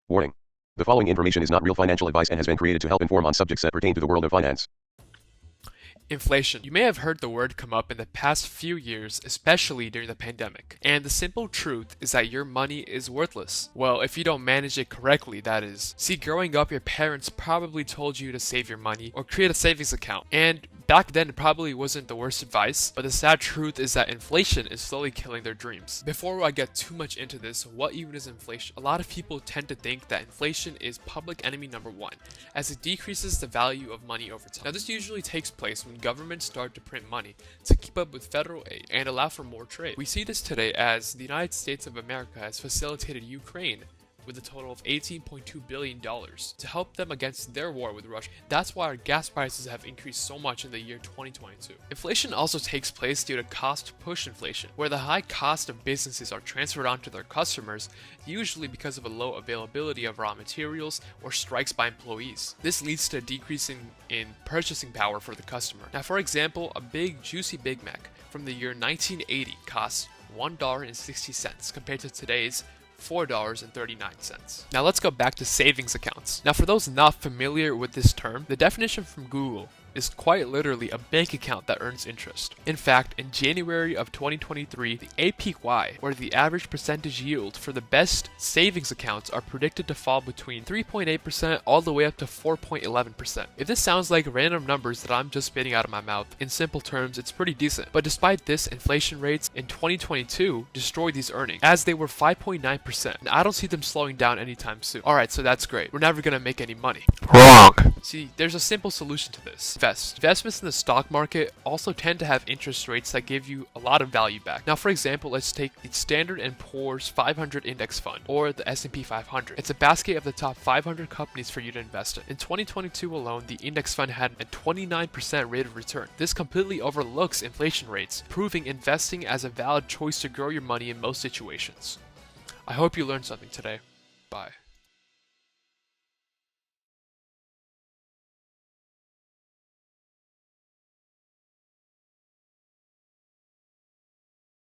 Warning. The following information is not real financial advice and has been created to help inform on subjects that pertain to the world of finance. Inflation. You may have heard the word come up in the past few years, especially during the pandemic. And the simple truth is that your money is worthless. Well, if you don't manage it correctly, that is. See, growing up, your parents probably told you to save your money or create a savings account. And back then, it probably wasn't the worst advice, but the sad truth is that inflation is slowly killing their dreams. Before I get too much into this, what even is inflation? A lot of people tend to think that inflation is public enemy number one, as it decreases the value of money over time. Now, this usually takes place when governments start to print money to keep up with federal aid and allow for more trade. We see this today as the United States of America has facilitated Ukraine with a total of $18.2 billion to help them against their war with Russia. That's why our gas prices have increased so much in the year 2022. Inflation also takes place due to cost-push inflation, where the high cost of businesses are transferred onto their customers, usually because of a low availability of raw materials or strikes by employees. This leads to a decrease in purchasing power for the customer. Now, for example, a big juicy Big Mac from the year 1980 costs $1.60 compared to today's $4.39. Now let's go back to savings accounts. Now for those not familiar with this term, the definition from Google is quite literally a bank account that earns interest. In fact, in January of 2023, the APY, or the average percentage yield for the best savings accounts, are predicted to fall between 3.8% all the way up to 4.11%. If this sounds like random numbers that I'm just spitting out of my mouth, in simple terms, it's pretty decent. But despite this, inflation rates in 2022 destroyed these earnings, as they were 5.9%, and I don't see them slowing down anytime soon. Alright, so that's great. We're never gonna make any money. Wrong. See, there's a simple solution to this. Investments in the stock market also tend to have interest rates that give you a lot of value back. Now, for example, let's take the Standard & Poor's 500 Index Fund, or the S&P 500. It's a basket of the top 500 companies for you to invest in. In 2022 alone, the index fund had a 29% rate of return. This completely overlooks inflation rates, proving investing as a valid choice to grow your money in most situations. I hope you learned something today. Bye.